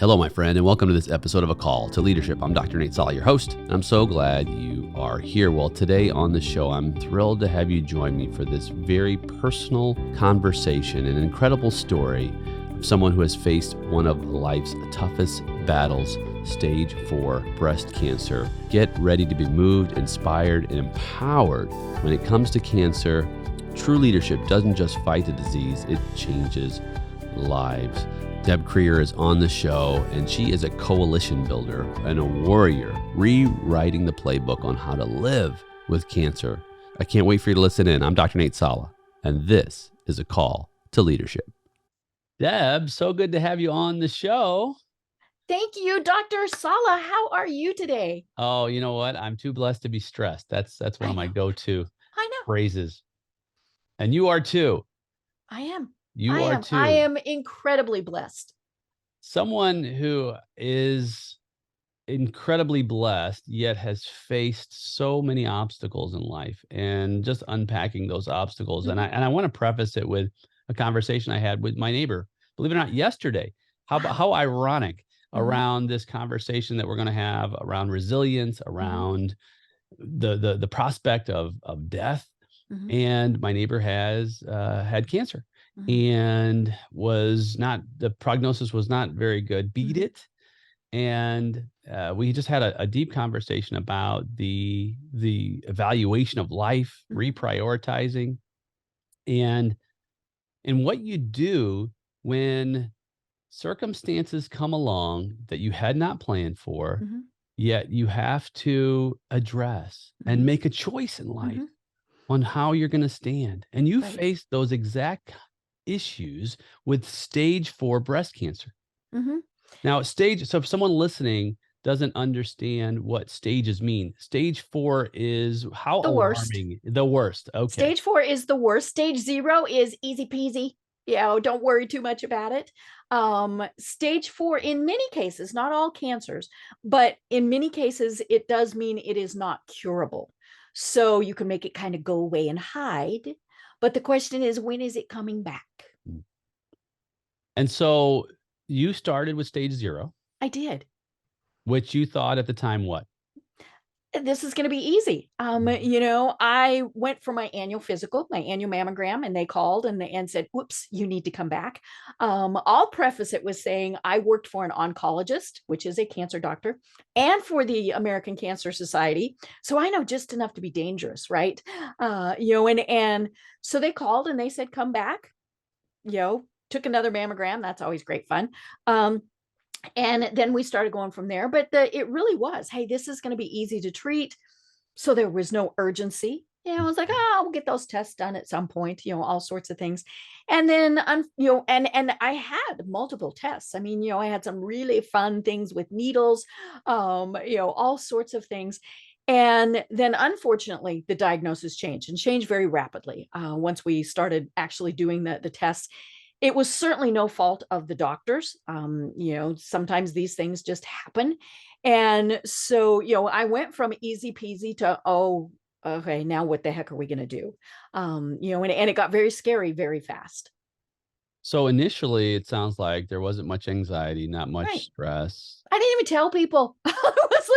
Hello, my friend, and welcome to this episode of A Call to Leadership. I'm Dr. Nate Sala, your host, and I'm so glad you are here. Well, today on the show, I'm thrilled to have you join me for this very personal conversation, an incredible story of someone who has faced one of life's toughest battles, stage 4 breast cancer. Get ready to be moved, inspired, and empowered. When it comes to cancer, true leadership doesn't just fight the disease, it changes lives. Deb Krier is on the show, and she is a coalition builder and a warrior, rewriting the playbook on how to live with cancer. I can't wait for you to listen in. I'm Dr. Nate Sala, and this is A Call to Leadership. Deb, so good to have you on the show. Thank you, Dr. Sala. How are you today? Oh, you know what? I'm too blessed to be stressed. That's one of my go-to phrases. And you are too. I am. You are too. I am incredibly blessed. Someone who is incredibly blessed, yet has faced so many obstacles in life, and just unpacking those obstacles. Mm-hmm. And I want to preface it with a conversation I had with my neighbor, believe it or not, yesterday. How ironic around this conversation that we're going to have around resilience, around the prospect of death. And my neighbor has had cancer. And the prognosis was not very good, beat it. And we just had a deep conversation about the evaluation of life, reprioritizing, and what you do when circumstances come along that you had not planned for, yet you have to address and make a choice in life on how you're going to stand. And you face those exact issues with stage 4 breast cancer. Now, so if someone listening doesn't understand what stages mean, stage 4 is how the alarming? The worst. Okay. Stage 4 is the worst. Stage 0 is easy peasy. Don't worry too much about it. Stage 4, in many cases, not all cancers, but in many cases, it does mean it is not curable. So you can make it kind of go away and hide. But the question is, when is it coming back? And so you started with stage 0. I did. Which you thought at the time what? This is going to be easy. I went for my annual physical, my annual mammogram, and they called and said, "Whoops, you need to come back." I'll preface it with saying I worked for an oncologist, which is a cancer doctor, and for the American Cancer Society. So I know just enough to be dangerous, right? And so they called and they said, "Come back." Took another mammogram. That's always great fun. And then we started going from there. But it really was, hey, this is going to be easy to treat. So there was no urgency. I was like, we'll get those tests done at some point, all sorts of things. And then, and I had multiple tests. I mean, I had some really fun things with needles, all sorts of things. And then unfortunately, the diagnosis changed very rapidly. Once we started actually doing the tests. It was certainly no fault of the doctors. Sometimes these things just happen. And so, I went from easy peasy to, okay, now what the heck are we going to do? And it got very scary very fast. So initially, it sounds like there wasn't much anxiety, not much stress. I didn't even tell people. I was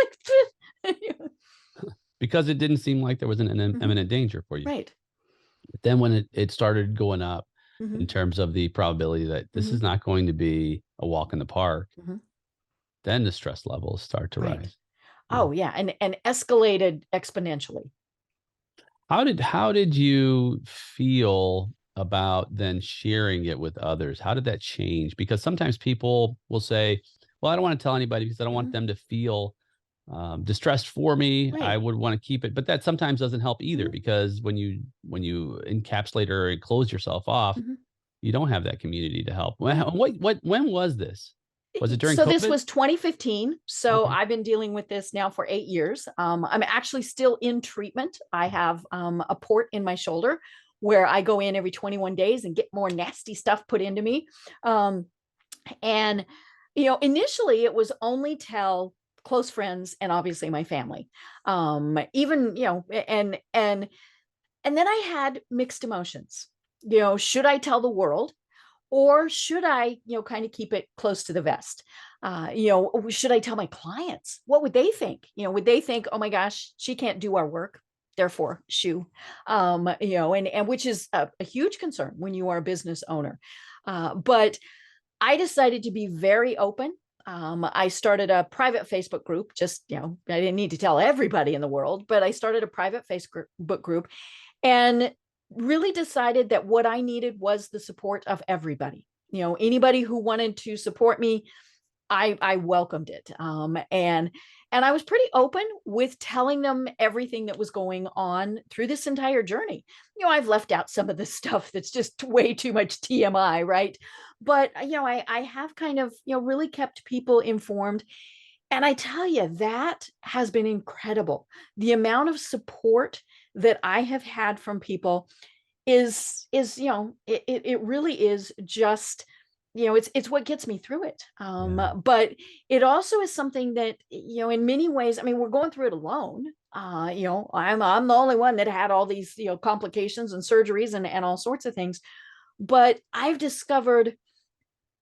like, because it didn't seem like there was an imminent danger for you. Right. But then when it started going up, in terms of the probability that this is not going to be a walk in the park, then the stress levels start to rise. Oh, yeah. And escalated exponentially. How did you feel about then sharing it with others? How did that change? Because sometimes people will say, well, I don't want to tell anybody because I don't want them to feel distressed for me. I would want to keep it, but that sometimes doesn't help either, because when you encapsulate or close yourself off, you don't have that community to help. When was this? Was it during COVID? This was 2015. So I've been dealing with this now for 8 years. I'm actually still in treatment. I have a port in my shoulder where I go in every 21 days and get more nasty stuff put into me. Initially it was only tell close friends and obviously my family. And then I had mixed emotions. Should I tell the world, Or should I, kind of keep it close to the vest? Should I tell my clients? What would they think? Would they think, oh my gosh, she can't do our work, therefore shoo? And which is a huge concern when you are a business owner. But I decided to be very open. I started a private Facebook group. Just, I didn't need to tell everybody in the world, but I started a private Facebook group and really decided that what I needed was the support of everybody. Anybody who wanted to support me, I welcomed it. And I was pretty open with telling them everything that was going on through this entire journey. I've left out some of the stuff that's just way too much TMI, right? But I have kind of really kept people informed. And I tell you, that has been incredible. The amount of support that I have had from people it really is just, it's what gets me through it. Yeah. But it also is something that, in many ways, I mean, we're going through it alone. I'm the only one that had all these, complications and surgeries and all sorts of things. But I've discovered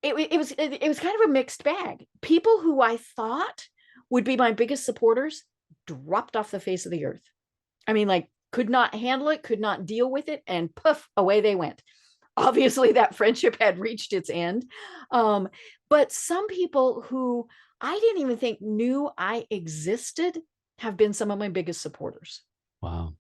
it was kind of a mixed bag. People who I thought would be my biggest supporters dropped off the face of the earth. I mean, like, could not handle it, could not deal with it, and poof, away they went. Obviously, that friendship had reached its end. But some people who I didn't even think knew I existed have been some of my biggest supporters. Wow.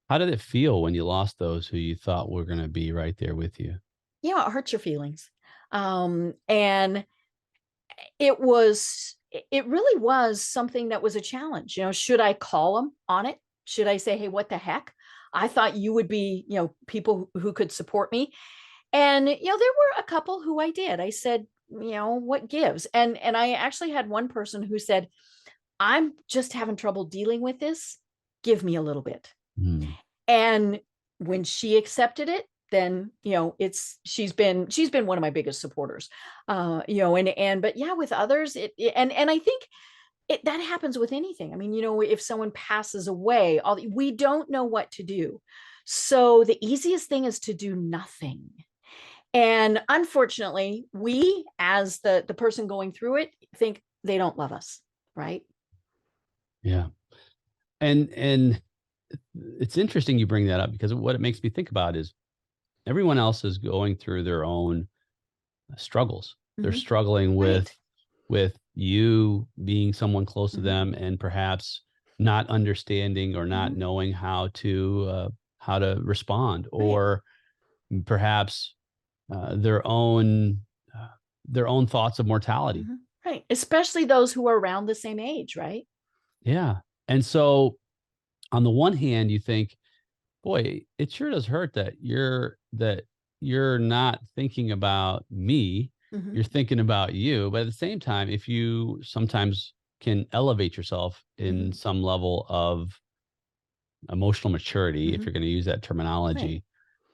How did it feel when you lost those who you thought were going to be right there with you? It hurts your feelings. And it really was something that was a challenge. Should I call them on it? Should I say, hey, what the heck? I thought you would be, people who could support me. And, there were a couple who I did. I said, what gives? And I actually had one person who said, I'm just having trouble dealing with this. Give me a little bit. Hmm. And when she accepted it, then she's been one of my biggest supporters. But yeah, with others, and I think that happens with anything. I mean, if someone passes away, we don't know what to do. So the easiest thing is to do nothing. And unfortunately, we, as the person going through it, think they don't love us, right? Yeah. And it's interesting you bring that up because what it makes me think about is everyone else is going through their own struggles. They're Mhm. struggling Right. with you being someone close to Mhm. them and perhaps not understanding or not Mhm. knowing how to respond, Right. or perhaps uh, their own uh, their own thoughts of mortality. Mhm. Right. Especially those who are around the same age, right? Yeah. And so on the one hand, you think, boy, it sure does hurt that you're not thinking about me, Mhm. you're thinking about you. But at the same time, if you sometimes can elevate yourself in Mhm. some level of emotional maturity, if Mhm. you're going to use that Right. terminology,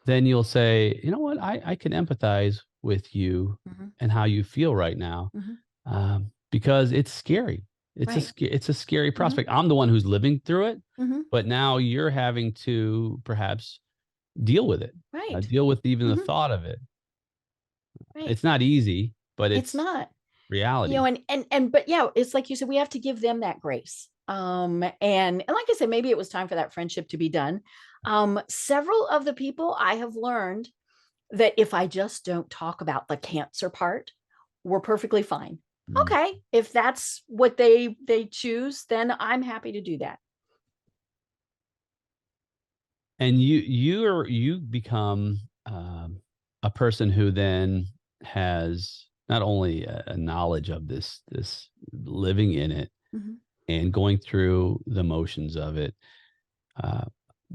then you'll say, you know what, I can empathize with you Mhm. and how you feel right now, Mhm. because it's scary. Right. It's a scary Mhm. prospect. I'm the one who's living through it, Mhm. but now you're having to perhaps deal with it, Right. deal with even the Mhm. thought of it. Right. It's not easy, but It's it's not. reality. But yeah, it's like you said, we have to give them that grace. And like I said, maybe it was time for that friendship to be done. Several of the people I have learned that if I just don't talk about the cancer part, we're perfectly fine. Mm. Okay, if that's what they choose, then I'm happy to do that. And you become a person who then has not only a knowledge of this living in it Mhm. and going through the motions of it. Uh,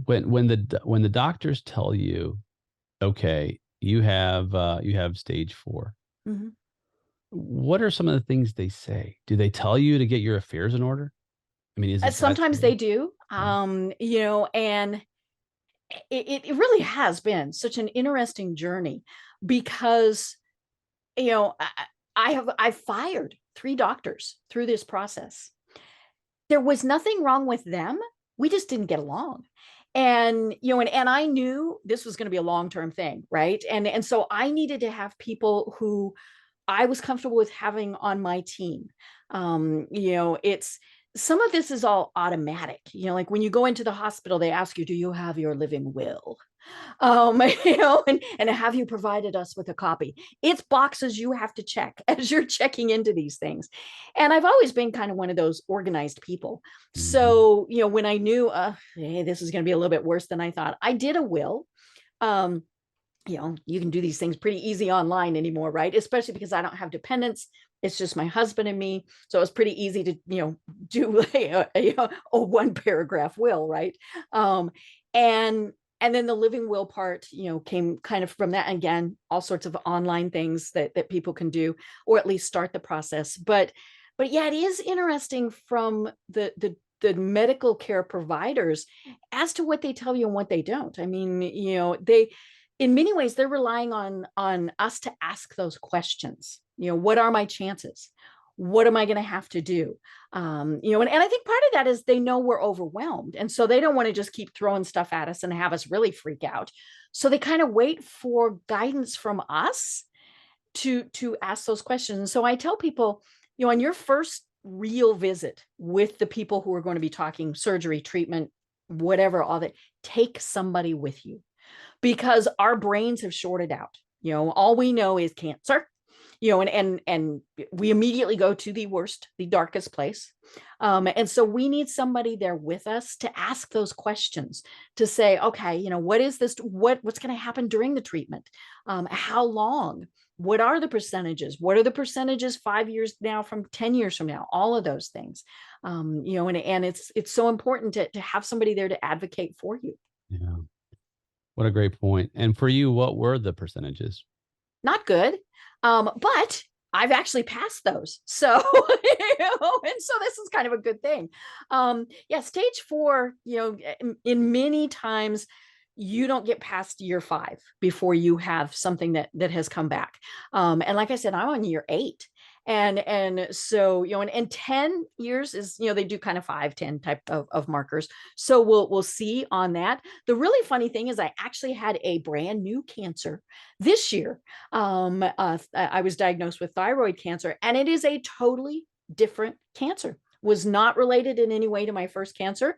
when the doctors tell you, okay, you have stage 4, Mhm. what are some of the things they say? Do they tell you to get your affairs in order? I mean, is it that Sometimes they serious? do, Yeah. and it really has been such an interesting journey because you know I, I fired 3 doctors through this process. There was nothing wrong with them. We just didn't get along. And, and I knew this was going to be a long-term thing. Right. And so I needed to have people who I was comfortable with having on my team. It's some of this is all automatic. Like when you go into the hospital, they ask you, do you have your living will? And have you provided us with a copy? It's boxes you have to check as you're checking into these things. And I've always been kind of one of those organized people. Mhm. So, when I knew, hey, this is going to be a little bit worse than I thought, I did a will. Um, you can do these things pretty easy online anymore, right? Especially because I don't have dependents. It's just my husband and me. So it's pretty easy to, do like a one paragraph will, right? Um, and and then the living will part, came kind of from that. And again, all sorts of online things that people can do, or at least start the process. But yeah, it is interesting from the medical care providers as to what they tell you and what they don't. I mean, they in many ways they're relying on us to ask those questions. What are my chances? What am I going to have to do? And I think part of that is they know we're overwhelmed, and so they don't want to just keep throwing stuff at us and have us really freak out. So they kind of wait for guidance from us to ask those questions. So I tell people, on your first real visit with the people who are going to be talking surgery, treatment, whatever, all that, take somebody with you, because our brains have shorted out. All we know is cancer, and we immediately go to the worst, the darkest place. And so we need somebody there with us to ask those questions, to say, okay, what is this? What's going to happen during the treatment? How long? What are the percentages? What are the percentages 5 years now from 10 years from now? All of those things. And it's so important to have somebody there to advocate for you. Yeah. What a great point. And for you, what were the percentages? Not good. But I've actually passed those. So, and so this is kind of a good thing. Yeah, stage 4, in many times you don't get past year 5 before you have something that has come back. And like I said, I'm on year 8. And so, and 10 years is, they do kind of 5, 10 type of markers. So we'll see on that. The really funny thing is I actually had a brand new cancer this year. I was diagnosed with thyroid cancer, and it is a totally different cancer. Was not related in any way to my first cancer.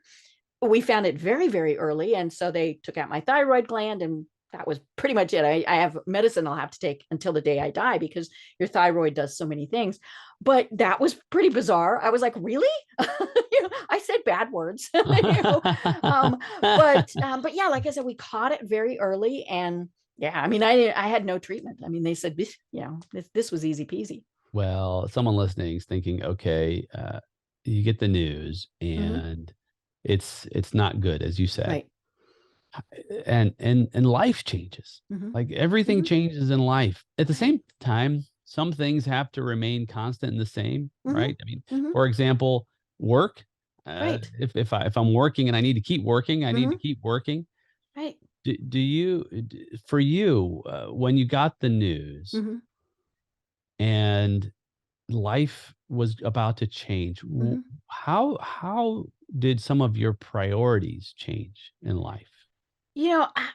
We found it very, very early, and so they took out my thyroid gland, and that was pretty much it. I have medicine I'll have to take until the day I die, because your thyroid does so many things. But that was pretty bizarre. I was like, really? I said bad words. But yeah, like I said, we caught it very early, and yeah, I mean, I had no treatment. I mean, they said, this was easy peasy. Well, someone listening is thinking, okay, you get the news Mhm. and it's not good, as you said. Right. And life changes. Mhm. Like everything Mhm. changes in life. At the Right. same time, some things have to remain constant and the same, Mhm. right? I mean, Mhm. for example, work. Right. If I'm working and I need to keep working, I need to Mhm. keep working. Right. For you, when you got the news Mhm. and life was about to change, Mhm. how did some of your priorities change in life?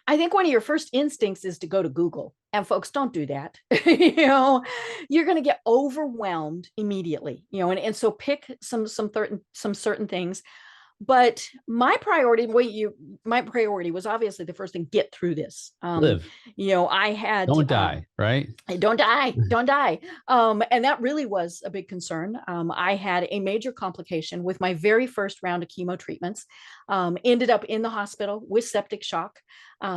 I think one of your first instincts is to go to Google, and folks, don't do that. You're going to get overwhelmed immediately, and so pick some certain things. But my priority was obviously the first thing, get through this. Live, I had, don't die, right? don't die, don't die. And that really was a big concern. I had a major complication with my very first round of chemo treatments. Ended up in the hospital with septic shock.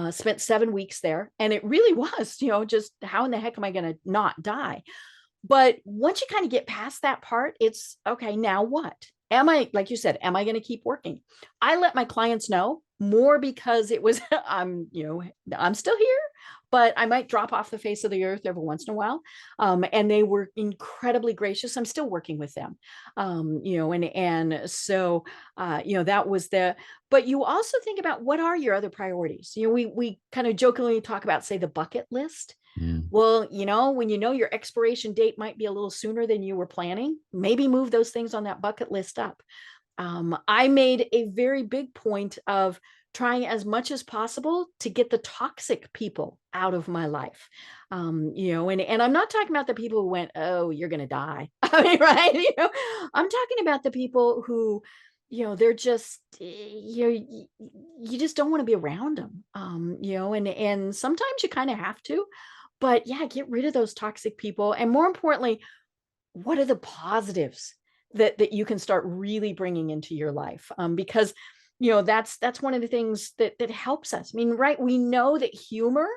Spent 7 weeks there, and it really was, just how in the heck am I going to not die? But once you kind of get past that part, it's okay. Now what? Like you said, am I going to keep working? I let my clients know more because it was, I'm still here, but I might drop off the face of the earth every once in a while. And they were incredibly gracious. I'm still working with them. And so, that was but you also think about, what are your other priorities? We kind of jokingly talk about, say, the bucket list. Mm. Well, when your expiration date might be a little sooner than you were planning, maybe move those things on that bucket list up. I made a very big point of trying as much as possible to get the toxic people out of my life. And I'm not talking about the people who went, oh, you're going to die. I mean, right. I'm talking about the people who, they're just, you just don't want to be around them. And sometimes you kind of have to, but yeah, get rid of those toxic people. And more importantly, what are the positives that you can start really bringing into your life? Because that's one of the things that helps us. I mean, right, we know that humor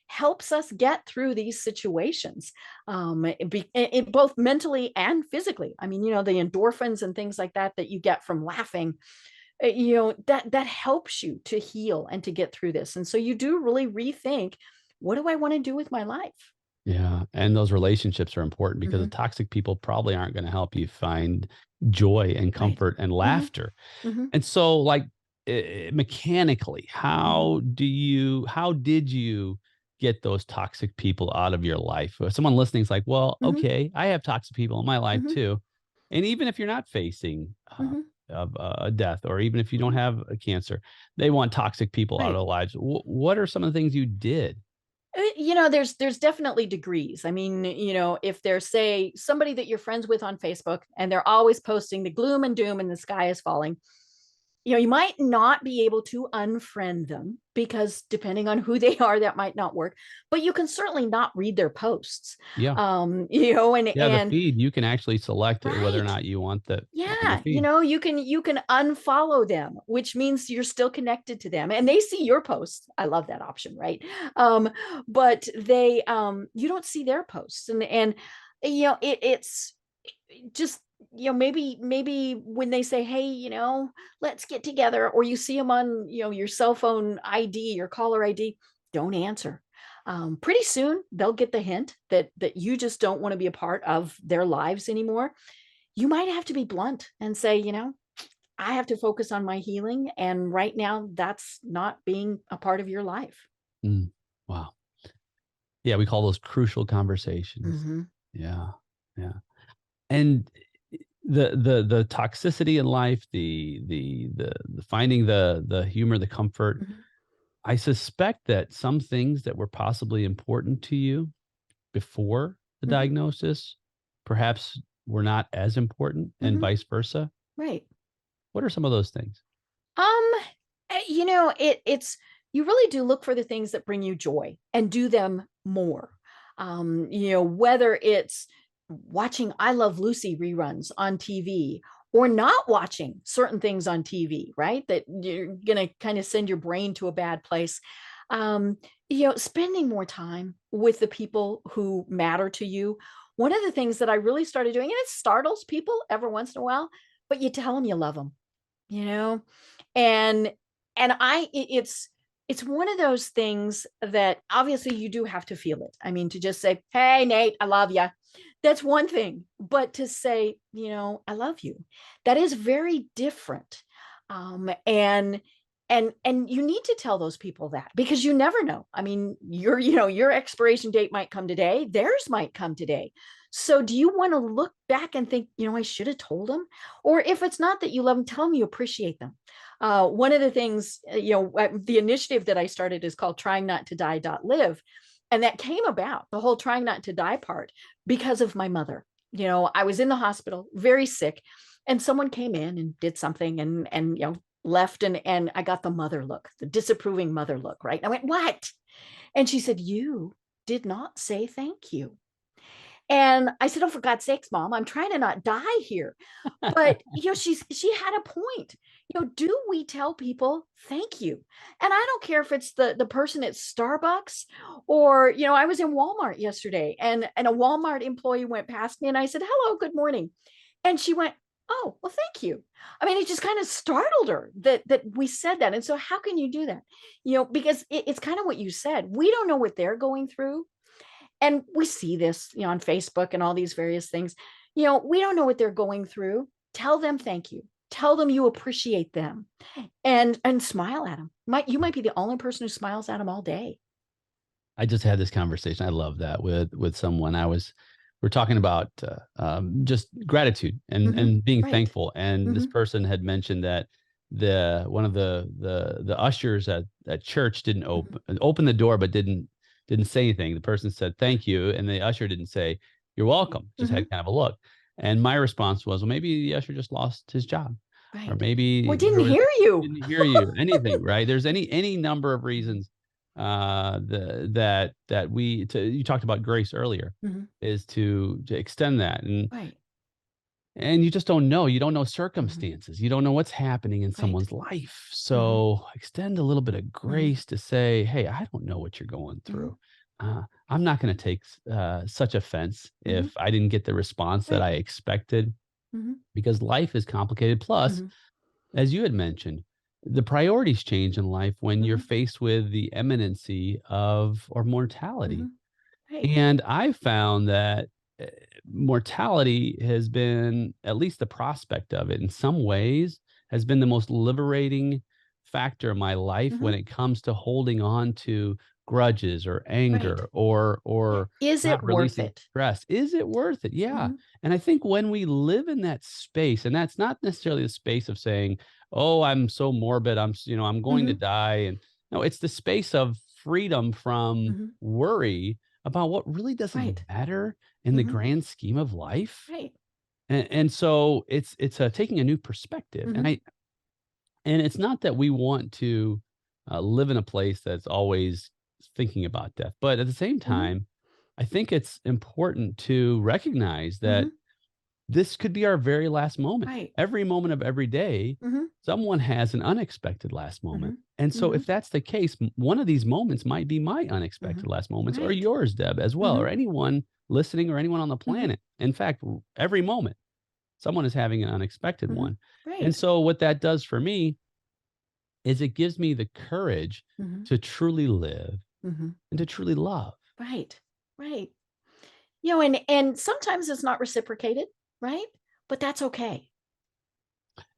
helps us get through these situations, both mentally and physically. I mean, the endorphins and things like that you get from laughing, that helps you to heal and to get through this. And so you do really rethink, what do I want to do with my life? Yeah. And those relationships are important because the Hmm. toxic people probably aren't going to help you find joy and Right. comfort and Hmm. laughter. Hmm. And so, like, mechanically, Hmm. how did you get those toxic people out of your life? Someone listening is like, well, Hmm. okay, I have toxic people in my life Hmm. too. And even if you're not facing Hmm. a death, or even if you don't Hmm. have a cancer, they want toxic people out of Right. their lives. What are some of the things you did? There's definitely degrees. I mean, if there's, say, somebody that you're friends with on Facebook and they're always posting the gloom and doom and the sky is falling, you might not be able to unfriend them, because depending on who they are, that might not work. But you can certainly not read their posts. Yeah. And Yeah, the feed, you can actually select whether or right. not you want that on your Yeah, feed. you can unfollow them, which means you're still connected to them and they see your posts. I love that option, right? But they you don't see their posts. And it's just, maybe when they say, hey, let's get together, or you see them on, your cell phone ID, your caller ID, don't answer. Pretty soon they'll get the hint that you just don't want to be a part of their lives anymore. You might have to be blunt and say, I have to focus on my healing. And right now, that's not being a part of your life. Mm, wow. Yeah, we call those crucial conversations. Hmm. Yeah, yeah. And the toxicity in life, the finding the humor, the comfort. Hmm. I suspect that some things that were possibly important to you before the Hmm. diagnosis perhaps were not as important, and Hmm. vice versa. Right. What are some of those things? Um, it's, you really do look for the things that bring you joy and do them more. Whether it's watching I Love Lucy reruns on TV, or not watching certain things on TV, right? That you're gonna kind of send your brain to a bad place. Um, spending more time with the people who matter to you. One of the things that I really started doing, and it startles people every once in a while, but you tell them you love them, you know and it's one of those things that obviously you do have to feel it. I mean, to just say, hey, Nate, I love you, that's one thing. But to say, I love you, that is very different. Um and and and you need to tell those people that, because you never know. I mean, your expiration date might come today, theirs might come today. So do you want to look back and think, I should have told them? Or if it's not that you love them, tell them you appreciate them. One of the things, the initiative that I started is called Trying Not to Die Live. And that came about, the whole trying not to die part, because of my mother. I was in the hospital, very sick, and someone came in and did something, and left, and I got the mother look, the disapproving mother look, right? And I went, what? And she said, you did not say thank you. And I said, oh, for God's sakes, Mom, I'm trying to not die here. But she had a point. Do we tell people thank you? And I don't care if it's the person at Starbucks, or I was in Walmart yesterday, and a Walmart employee went past me, and I said, hello, good morning. And she went, oh, well, thank you. I mean, it just kind of startled her that we said that. And so how can you do that? Because it's kind of what you said. We don't know what they're going through. And we see this, on Facebook and all these various things. We don't know what they're going through. Tell them thank you. Tell them you appreciate them, and smile at them. You might be the only person who smiles at them all day. I just had this conversation. I love that with someone. We're talking about just gratitude and Hmm. being Right. thankful. And this Hmm. person had mentioned that one of the ushers at church didn't Mhm. open the door, but didn't say anything. The person said thank you, and the usher didn't say you're welcome. Just Mhm. had kind of a look. And my response was, well, maybe the usher just lost his job, or Right. Or maybe didn't hear you. didn't hear you. Anything, right? There's any number of Mhm. reasons that you talked about grace earlier, Mhm. is to extend that. Right. And you just don't know. You don't know Mhm. circumstances. You don't know what's happening in Right. someone's life. Mhm. So extend a little bit of Mhm. grace to say, hey, I don't know what you're going Mhm. through. I'm not going to take such offense Mhm. if I didn't get the response that Right. I expected, Mhm. because life is complicated. Plus, Mhm. as you had mentioned, the priorities change in life when you're Mhm. faced with the imminency of or mortality. Mhm. Right. And I found that eh, mortality has been, at least the prospect of it in some ways, has been the most liberating factor in my life when Mhm. it comes to holding on to grudges or Right. anger Yeah. or Is it not worth releasing it? stress. Is it worth it? Yeah. Mhm. And I think when we live in that space, and that's not necessarily the space of saying, "Oh, I'm so morbid, I'm going to Mhm. die." And no, it's the space of freedom from Mhm. worry about what really doesn't Right. matter in the Mhm. grand scheme of life. Right. And so it's taking a new perspective. Mhm. And it's not that we want to live in a place that's always thinking about death, but at the same Mhm. time, I think it's important to recognize that Mhm. this could be our very last moment. Right. Every moment of every day, Mhm. someone has an unexpected last moment. Mhm. And so, if Mhm. that's the case, one of these moments might be my unexpected Mhm. last moments, or Right. yours, Deb, as well, or Mhm. anyone listening, or anyone on the Mhm. planet. In fact, every moment, someone is having an unexpected Mhm. one. And Right. so, what that does for me is it gives me the courage Mhm. to truly live Mhm. and to truly love. Right. Right. And sometimes it's not reciprocated, right? But that's okay.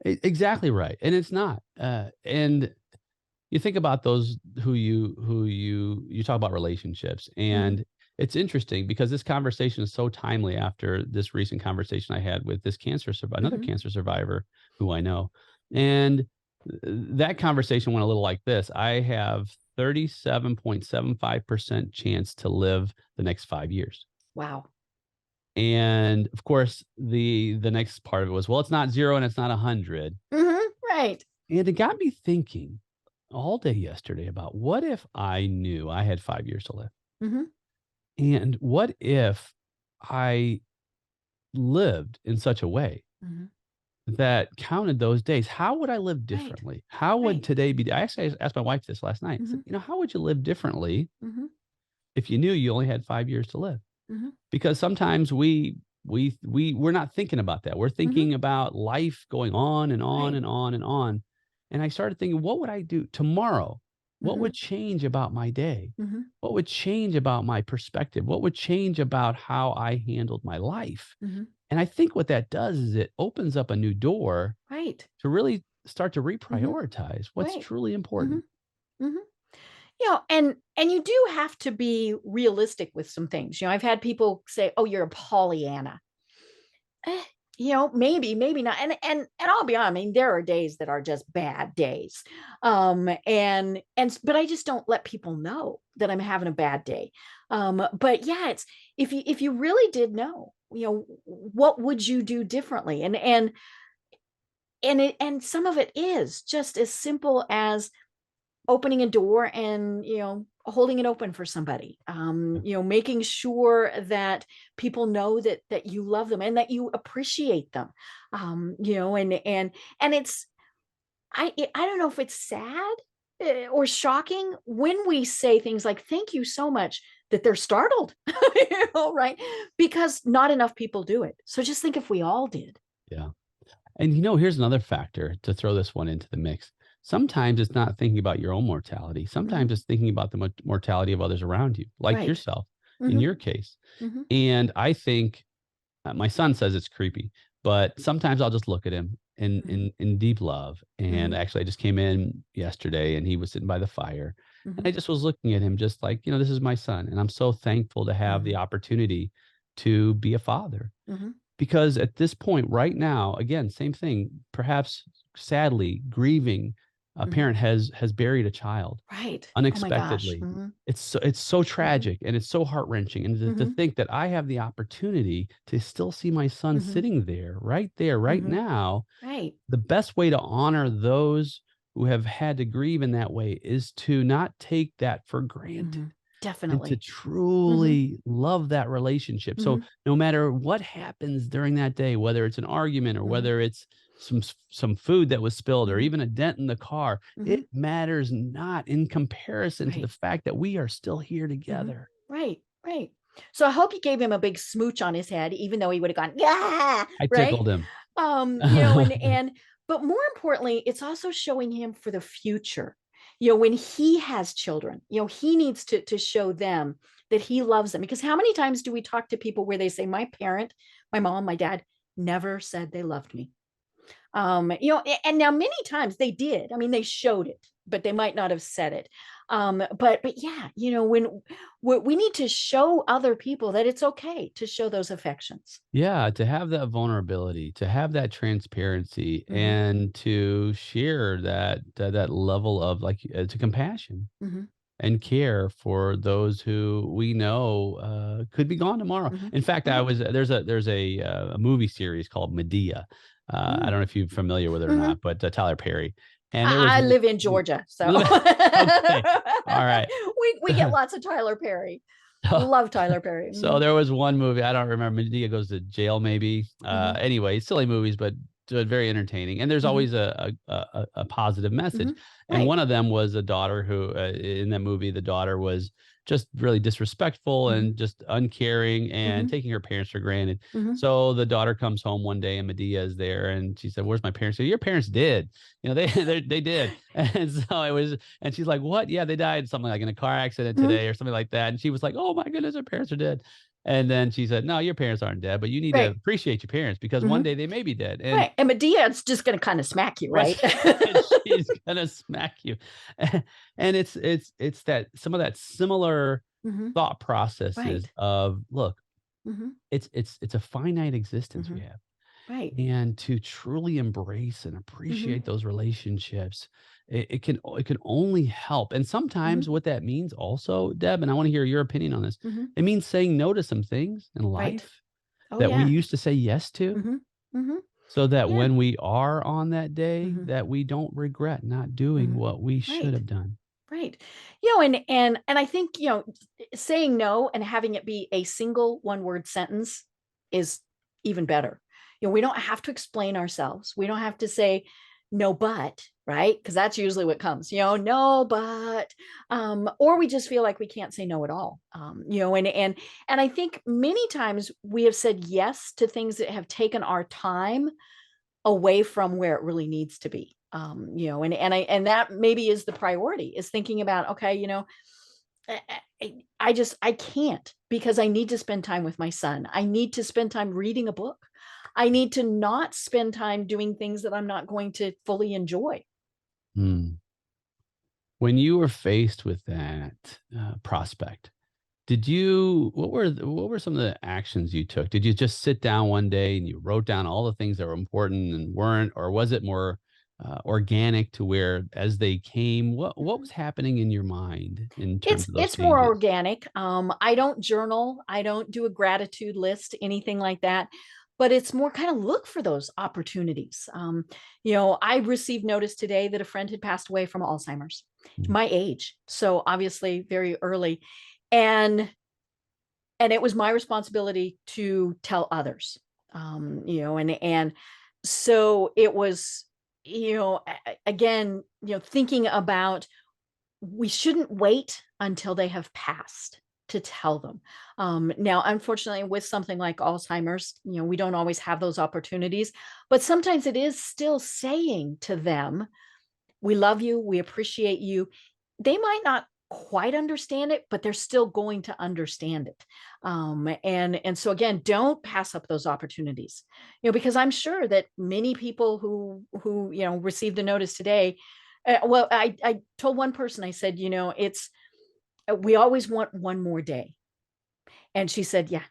Exactly right. And it's not. And you think about those who you talk about relationships, Mhm. and it's interesting because this conversation is so timely after this recent conversation I had with this another Mhm. cancer survivor who I know. And that conversation went a little like this: I have 37.75% chance to live the next 5 years. Wow. And of course, the next part of it was, well, it's not zero and it's not 100. Mhm. Right. And it got me thinking all day yesterday about, what if I knew I had 5 years to live? Mhm. And what if I lived in such a way Mhm. that counted those days? How would I live Right. differently? How would Right. today be? I actually asked my wife this last night. I said, Mhm. how would you live differently Mhm. if you knew you only had 5 years to live? Mhm. Because sometimes we're not thinking about that. We're Mhm. thinking about life going on and on Right. and on and on. And I started thinking, what would I do tomorrow? What would Mhm. change about my day? Mhm. What would change about my perspective? What would change about how I handled my life? Mhm. And I think what that does is it opens up a new door Right. to really start to Mhm. reprioritize what's Right. truly important. Mhm. Mhm. And you do have to be realistic with some things. I've had people say, "Oh, you're a Pollyanna." Eh, maybe, maybe not. And I'll be honest, I mean, there are days that are just bad days. But I just don't let people know that I'm having a bad day. But yeah, it's if you really did know, what would you do differently? And some of it is just as simple as opening a door and holding it open for somebody, making sure that people know that you love them and that you appreciate them, and it's I don't know if it's sad, or shocking when we say things like thank you so much, that they're startled. Right, because not enough people do it. So just think if we all did. Yeah. And here's another factor to throw this one into the mix. Sometimes it's not thinking about your own mortality. Mhm. Sometimes it's thinking about the mortality of others around you, like Right. yourself in Hmm. your case. Hmm. And I think my son says it's creepy, but sometimes I'll just look at him Hmm. in deep love. And Hmm. actually, I just came in yesterday, and he was sitting by the fire, and Hmm. I just was looking at him, just like, this is my son, and I'm so thankful to have the Hmm. opportunity to be a father. Hmm. Because at this point right now, again, same thing, perhaps sadly grieving a Mhm. parent has buried a child Right. Oh my gosh. unexpectedly. Mhm. It's so Mhm. tragic and it's so heart-wrenching. And to Mhm. think that I have the opportunity to still see my son Mhm. sitting there, right Mhm. now, Right. the best way to honor those who have had to grieve in that way is to not take that for granted Mhm. and to Definitely. Mhm. truly love that relationship. So Mhm. no matter what happens during that day, whether it's an argument or Mhm. whether it's some food that was spilled or Mhm. even a dent in the car, Mhm. it matters not in comparison to the Right. fact that we are still here Mhm. together. Right. Right. So I hope you gave him a big smooch on his head, even though he would have gone, yeah, I right. tickled him. But more importantly, it's also showing him for the future. When he has children, he needs to show them that he loves them. Because how many times do we talk to people where they say, my parent, my mom, my dad never said they loved me? And now many times they did. I mean, they showed it, but they might not have said it. But yeah, when we need to show other people that it's okay to show those affections. Yeah, to have that vulnerability, to have that transparency, Hmm. and to share that level of like to compassion Hmm. and care for those who we know could be gone tomorrow. Hmm. In fact, I Right. was there's a movie series called Medea. I Mm. don't know if you're familiar with it or Hmm. not, but Tyler Perry, and there was I live in Georgia, so okay, all right. we get lots of Tyler Perry. Love Tyler Perry. So Hmm. there was one movie, I don't remember, Medea goes to jail maybe. Hmm. Anyway, silly movies, but very entertaining. And there's Hmm. always a positive Hmm. message. And Right. one of them was a daughter who, in that movie, the daughter was just really disrespectful Hmm. and just uncaring and Hmm. taking her parents for granted. Hmm. So the daughter comes home one day and Medea is there, and she said, "Where's my parents?" So your parents did, they did, and so it was, and she's like, "What? Yeah, they died something like in a car accident Hmm. today or something like that." And she was like, "Oh my goodness, her parents are dead." And then she said, "No, your parents aren't dead, but you need to Right. appreciate your parents because Hmm. one day they may be dead." And Right. And Medea's just going to kind of smack you, right, right? she's gonna smack you. And it's that some of that similar Hmm. thought processes Right. of look, Hmm. it's a finite existence we Hmm. have. Right. And to truly embrace and Hmm. appreciate those relationships, it can only help. And Hmm. sometimes what that means also, Deb, and I want to hear your opinion on this, Hmm. it means saying no to some things in Right. life Oh that we yeah. used to say yes to, Hmm. Hmm. so that Yeah. when we are on that day, Hmm. that we don't regret not doing Hmm. what we should Right. have done. Right. And I think, saying no and having it be a single one word sentence is even better. We don't have to explain ourselves. We don't have to say no, but, right? Because that's usually what comes, no, but, or we just feel like we can't say no at all. And I think many times we have said yes to things that have taken our time away from where it really needs to be. And that maybe is the priority, is thinking about, okay, I, I can't, because I need to spend time with my son. I need to spend time reading a book. I need to not spend time doing things that I'm not going to fully enjoy. Hmm. When you were faced with that prospect, what were some of the actions you took? Did you just sit down one day and you wrote down all the things that were important and weren't, or was it more organic to where as they came, what Mhm. was happening in your mind in It's terms of those it's more changes? organic. I don't journal. I don't do a gratitude list, anything like that. But it's more kind of look for those opportunities. I received notice today that a friend had passed away from Alzheimer's, Mm. my age, so obviously very early, and and it was my responsibility to tell others. And so it was, again, thinking about, we shouldn't wait until they have passed to tell them. Now, unfortunately, with something like Alzheimer's, we don't always have those opportunities, but sometimes it is still saying to them, we love you, we appreciate you. They might not quite understand it, but they're still going to understand it. And so again, don't pass up those opportunities, because I'm sure that many people who received a notice today, well, I told one person, I said, it's, we always want one more day. And she said, yeah.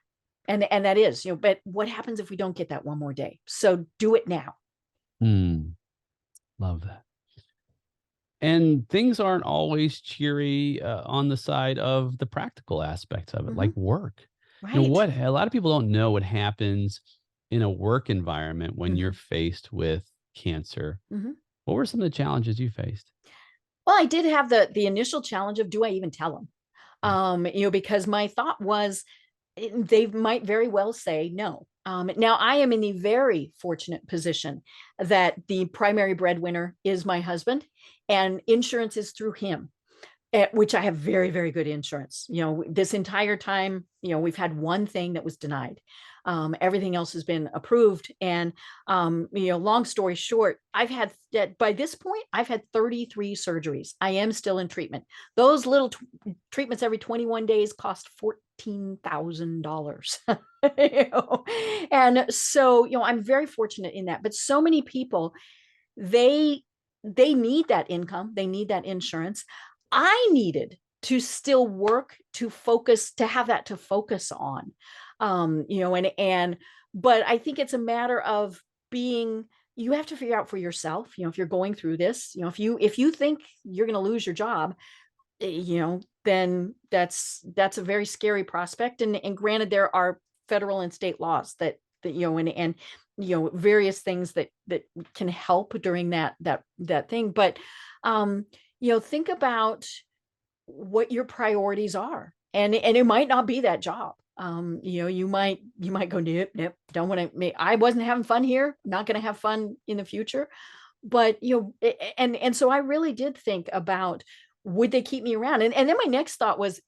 And that is, but what happens if we don't get that one more day? So do it now. Hmm. Love that. And things aren't always cheery on the side of the practical aspects of it, Mhm. like work. Right. What a lot of people don't know what happens in a work environment when you're Mhm. faced with cancer. Mhm. What were some of the challenges you faced? Well, I did have the initial challenge of, do I even tell them? Mm. Because my thought was, they might very well say no. Now, I am in the very fortunate position that the primary breadwinner is my husband, and insurance is through him, at which I have very, very good insurance. This entire time, we've had one thing that was denied. Everything else has been approved. And, long story short, by this point, I've had 33 surgeries. I am still in treatment. Those little treatments every 21 days cost $14,000. And so, I'm very fortunate in that. But so many people, they they need that income, they need that insurance. I needed to still work, to focus, to have that to focus on. And but I think it's a matter of being, you have to figure out for yourself, if you're going through this, if you think you're going to lose your job, then that's a very scary prospect. And granted, there are federal and state laws that and various things that can help during that thing. But think about what your priorities are, and it might not be that job. You might go, nope, nope, don't want to. I wasn't having fun here, not going to have fun in the future. But and so I really did think about, would they keep me around? And then my next thought was,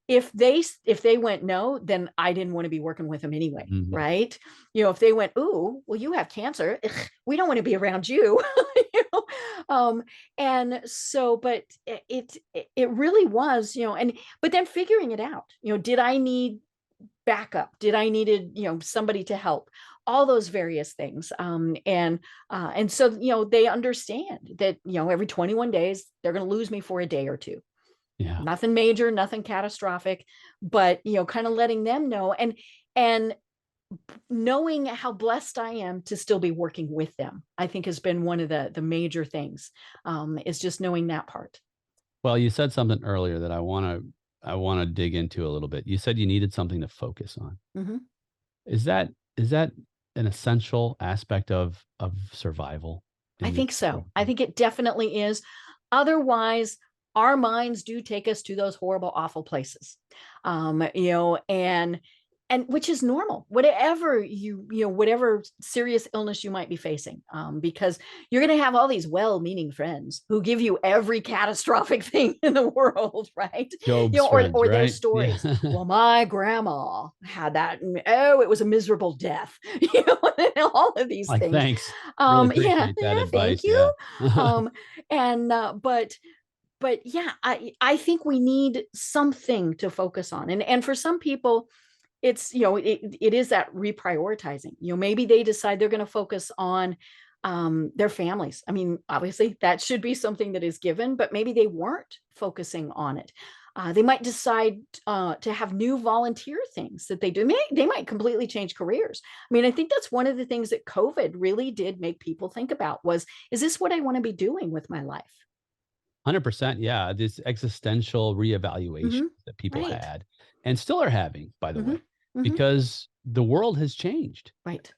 if they went no, then I didn't want to be working with them anyway, Mhm. right? If they went, ooh, well, you have cancer, ugh, we don't want to be around you. you know and so, but it really was, and but then figuring it out, did I need backup, did I needed, somebody to help, all those various things. And so, they understand that, every 21 days they're going to lose me for a day or two. Yeah. Nothing major, nothing catastrophic, but, kind of letting them know, and knowing how blessed I am to still be working with them, I think has been one of the major things, is just knowing that part. Well, you said something earlier that I want to dig into a little bit. You said you needed something to focus on. Mhm. Is that an essential aspect of survival I in this think so. I situation? think it definitely is. Otherwise, our minds do take us to those horrible, awful places. And which is normal, whatever whatever serious illness you might be facing, because you're going to have all these well-meaning friends who give you every catastrophic thing in the world, right? Job's Or friends, their right? Yeah. stories. Well, my grandma had that, and oh, it was a miserable death. And all of these Like, things. thanks. Really Yeah, appreciate that yeah, thank advice. you. Yeah. Um, and but yeah, I think we need something to focus on, and for some people, it's, it is that reprioritizing. Maybe they decide they're going to focus on, their families. I mean, obviously that should be something that is given, but maybe they weren't focusing on it. They might decide, to have new volunteer things that they do. They might completely change careers. I mean, I think that's one of the things that COVID really did make people think about was, is this what I want to be doing with my life? 100%. Yeah. This existential reevaluation Hmm. that people Right. had and still are having, by the Hmm. way, Hmm. because the world has changed Right.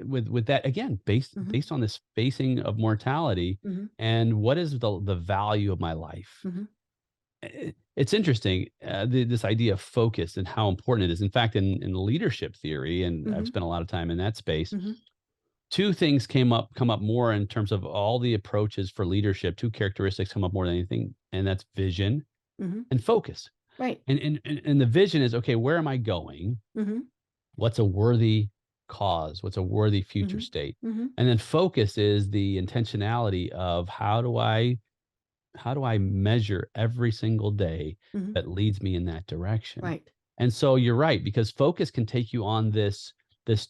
with that again, based Hmm. based on this facing of mortality Hmm. and what is the value of my life. Hmm. It's interesting, this idea of focus and how important it is. In fact, in leadership theory, and I've Hmm. spent a lot of time in that space, Hmm. two things come up more in terms of all the approaches for leadership. Two characteristics come up more than anything, and that's vision Hmm. and focus. Right. And the vision is, okay, where am I going? Hmm. What's a worthy cause? What's a worthy future Hmm. state? Hmm. And then focus is the intentionality of how do I measure every single day Hmm. that leads me in that direction? Right. And so you're right, because focus can take you on this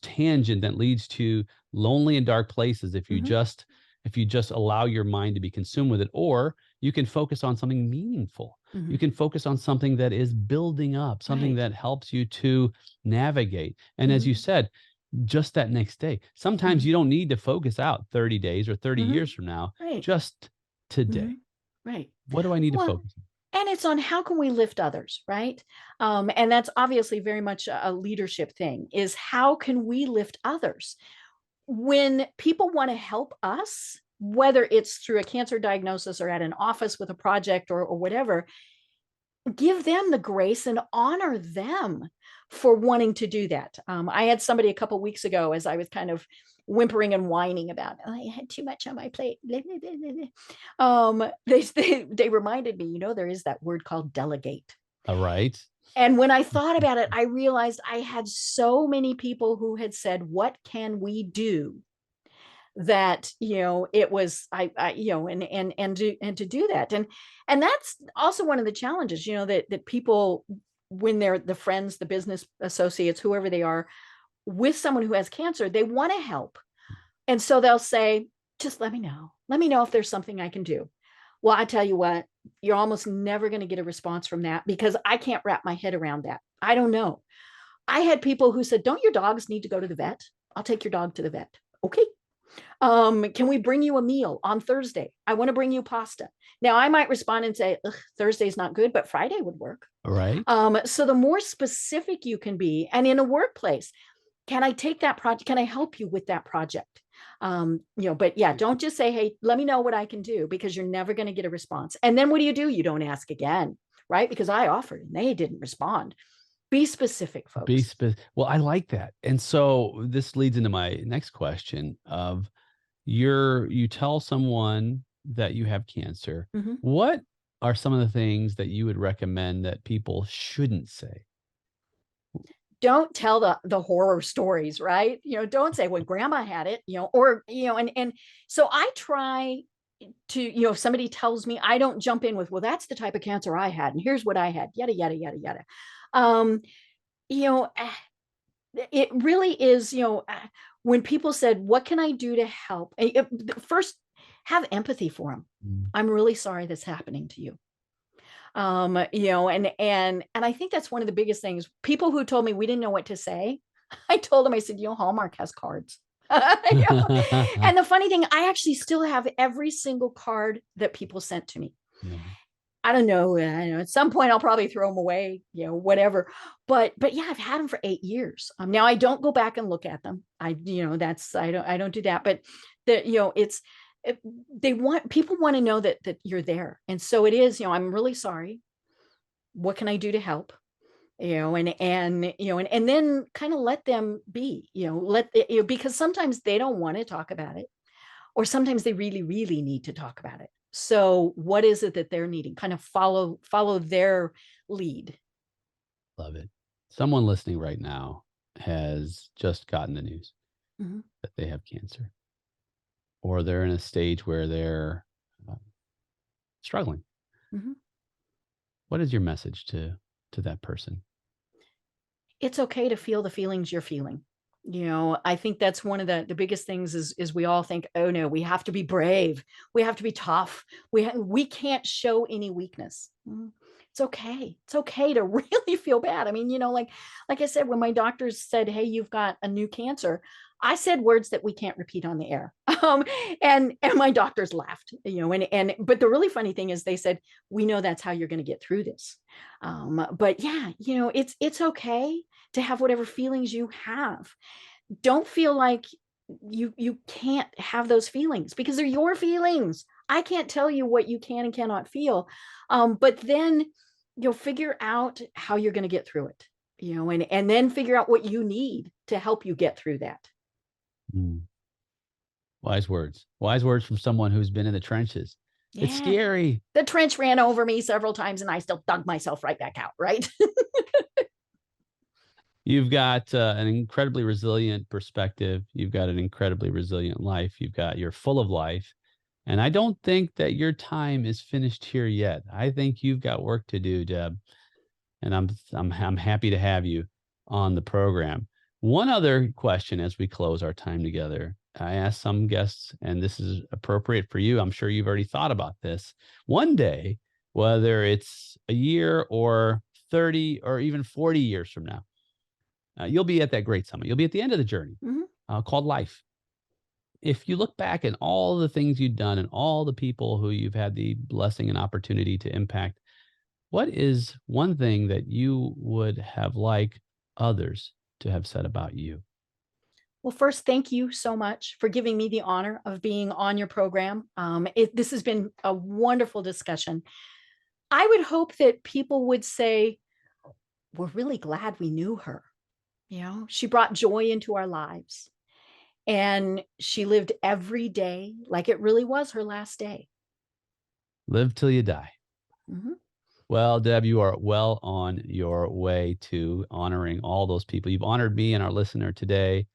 tangent that leads to lonely and dark places Hmm. if you just allow your mind to be consumed with it. Or you can focus on something meaningful. You Hmm. can focus on something that is building up, something Right. that helps you to navigate. And as Hmm. you said, just that next day. Sometimes Mhm. you don't need to focus out 30 days or 30 Mhm. years from now, Right. just today. Mhm. Right. What do I need to Well, focus on? and it's on how can we lift others, right? And that's obviously very much a leadership thing, is how can we lift others? When people want to help us, whether it's through a cancer diagnosis or at an office with a project or whatever, give them the grace and honor them for wanting to do that. I had somebody a couple of weeks ago, as I was kind of whimpering and whining about, oh, I had too much on my plate. Blah, blah, blah, blah, they reminded me, there is that word called delegate. All right. And when I thought about it, I realized I had so many people who had said, "What can we do?" That it was I and to do that, and that's also one of the challenges, that people, when they're the friends, the business associates, whoever they are, with someone who has cancer, they want to help, and so they'll say, just let me know if there's something I can do. Well, I tell you what, you're almost never going to get a response from that, because I can't wrap my head around that. I don't know. I had people who said, don't your dogs need to go to the vet? I'll take your dog to the vet. Okay. Can we bring you a meal on Thursday? I want to bring you pasta. Now I might respond and say, Thursday's not good, but Friday would work. All right. So the more specific you can be, and in a workplace, can I take that project? Can I help you with that project? But yeah, don't just say, hey, let me know what I can do, because you're never going to get a response. And then what do? You don't ask again, right? Because I offered and they didn't respond. Be specific, folks. Well, I like that. And so this leads into my next question of you tell someone that you have cancer. Mhm. What are some of the things that you would recommend that people shouldn't say? Don't tell the horror stories, right? Don't say, well, grandma had it, or and so I try to, if somebody tells me, I don't jump in with, well, that's the type of cancer I had and here's what I had, yada yada yada yada. um you know eh, it really is, when people said, what can I do to help, first, have empathy for them. Mm. I'm really sorry that's happening to you. And I think that's one of the biggest things. People who told me we didn't know what to say, I told them, I said, Hallmark has cards. And the funny thing, I actually still have every single card that people sent to me. Yeah. I don't know. At some point I'll probably throw them away, whatever. But yeah, I've had them for 8 years. Now I don't go back and look at them. That's, I don't do that. But it's, it, people want to know that you're there. And so it is, I'm really sorry. What can I do to help? And then kind of let them be, because sometimes they don't want to talk about it, or sometimes they really, really need to talk about it. So what is it that they're needing? Kind of follow their lead. Love it. Someone listening right now has just gotten the news Mhm. that they have cancer, or they're in a stage where they're uh, struggling. Mhm. What is your message to that person? It's okay to feel the feelings you're feeling. I think that's one of the biggest things, is we all think, oh no, we have to be brave. We have to be tough. We can't show any weakness. It's okay. It's okay to really feel bad. I mean, like I said, when my doctors said, hey, you've got a new cancer, I said words that we can't repeat on the air. And my doctors laughed, but the really funny thing is they said, we know that's how you're going to get through this. But yeah, it's okay to have whatever feelings you have. Don't feel like you can't have those feelings, because they're your feelings. I can't tell you what you can and cannot feel. But then you'll figure out how you're going to get through it, and then figure out what you need to help you get through that. Mm. Wise words. Wise words from someone who's been in the trenches. It's Yeah. scary. The trench ran over me several times and I still dug myself right back out, right? You've got an incredibly resilient perspective. You've got an incredibly resilient life. You're full of life. And I don't think that your time is finished here yet. I think you've got work to do, Deb. And I'm happy to have you on the program. One other question as we close our time together. I asked some guests, and this is appropriate for you. I'm sure you've already thought about this. One day, whether it's a year or 30 or even 40 years from now, You'll be at that great summit. You'll be at the end of the journey Mhm. called life. If you look back at all the things you've done and all the people who you've had the blessing and opportunity to impact, what is one thing that you would have liked others to have said about you? Well, first, thank you so much for giving me the honor of being on your program. This has been a wonderful discussion. I would hope that people would say, we're really glad we knew her. She brought joy into our lives and she lived every day like it really was her last day. Live till you die. Mhm. Well, Deb, you are well on your way to honoring all those people. You've honored me and our listener today.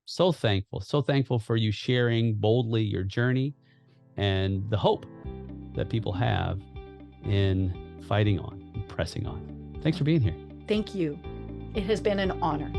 So thankful for you sharing boldly your journey and the hope that people have in fighting on and pressing on. Thanks for being here. Thank you. It has been an honor.